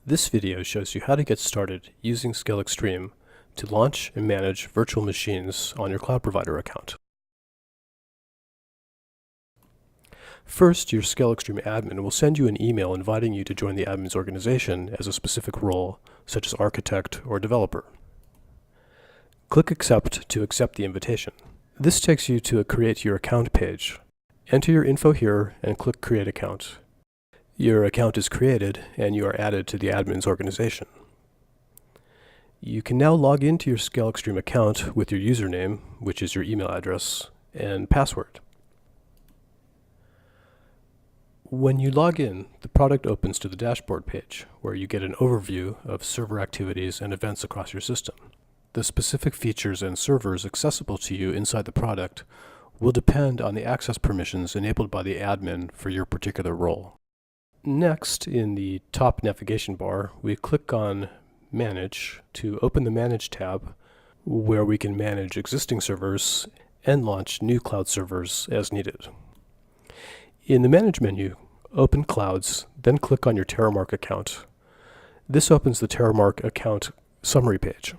This video shows you how to get started using ScaleXtreme to launch and manage virtual machines on your cloud provider account. First, your ScaleXtreme admin will send you an email inviting you to join the admin's organization as a specific role, such as architect or developer. Click Accept to accept the invitation. This takes you to a Create Your Account page. Enter your info here and click Create Account. Your account is created and you are added to the admin's organization. You can now log into your ScaleXtreme account with your username, which is your email address, and password. When you log in, the product opens to the dashboard page, where you get an overview of server activities and events across your system. The specific features and servers accessible to you inside the product will depend on the access permissions enabled by the admin for your particular role. Next, in the top navigation bar, we click on Manage to open the Manage tab, where we can manage existing servers and launch new cloud servers as needed. In the Manage menu, open Clouds, then click on your Terramark account. This opens the Terramark account summary page.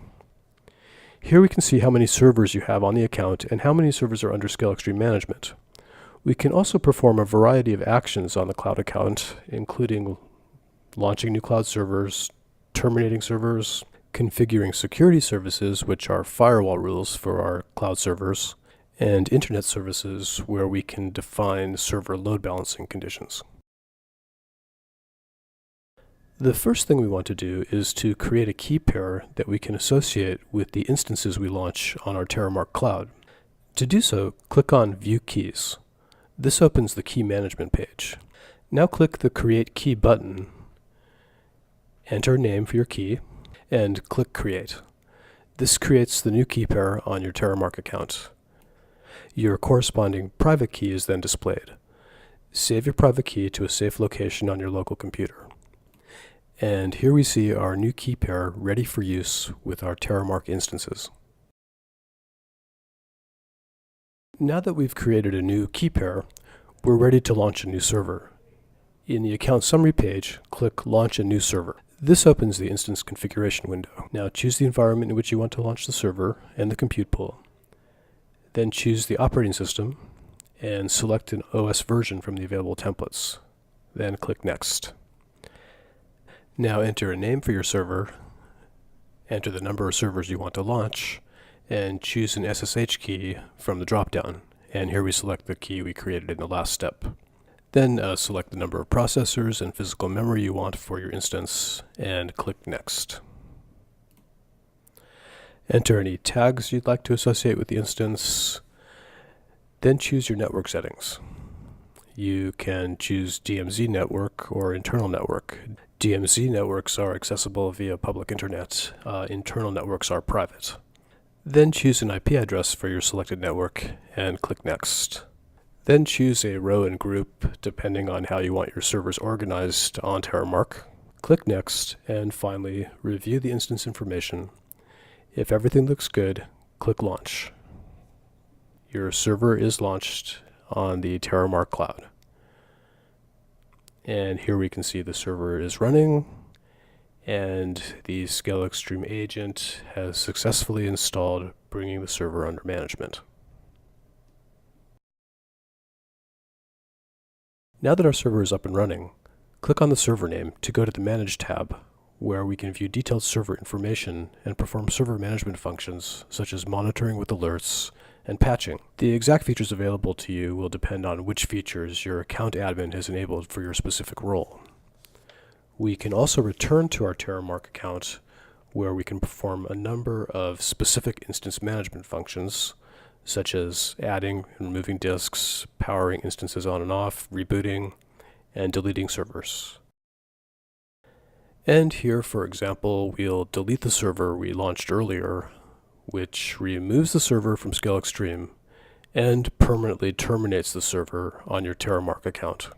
Here we can see how many servers you have on the account and how many servers are under ScaleXtreme management. We can also perform a variety of actions on the cloud account, including launching new cloud servers, terminating servers, configuring security services, which are firewall rules for our cloud servers, and internet services, where we can define server load balancing conditions. The first thing we want to do is to create a key pair that we can associate with the instances we launch on our Terramark cloud. To do so, click on View Keys. This opens the key management page. Now click the Create Key button, enter a name for your key, and click Create. This creates the new key pair on your Terramark account. Your corresponding private key is then displayed. Save your private key to a safe location on your local computer. And here we see our new key pair ready for use with our Terramark instances. Now that we've created a new key pair, we're ready to launch a new server. In the Account Summary page, click Launch a New Server. This opens the instance configuration window. Now choose the environment in which you want to launch the server and the compute pool. Then choose the operating system and select an OS version from the available templates. Then click Next. Now enter a name for your server, enter the number of servers you want to launch, and choose an SSH key from the drop-down. And here we select the key we created in the last step. Then select the number of processors and physical memory you want for your instance, and click Next. Enter any tags you'd like to associate with the instance, then choose your network settings. You can choose DMZ network or internal network. DMZ networks are accessible via public internet. Internal networks are private. Then choose an IP address for your selected network and click Next. Then choose a row and group depending on how you want your servers organized on Terramark. Click Next, and finally review the instance information. If everything looks good, click Launch. Your server is launched on the Terramark cloud. And here we can see the server is running, and the ScaleXtreme agent has successfully installed, bringing the server under management. Now that our server is up and running, click on the server name to go to the Manage tab, where we can view detailed server information and perform server management functions such as monitoring with alerts and patching. The exact features available to you will depend on which features your account admin has enabled for your specific role. We can also return to our Terramark account, where we can perform a number of specific instance management functions, such as adding and removing disks, powering instances on and off, rebooting, and deleting servers. And here, for example, we'll delete the server we launched earlier, which removes the server from ScaleXtreme and permanently terminates the server on your Terramark account.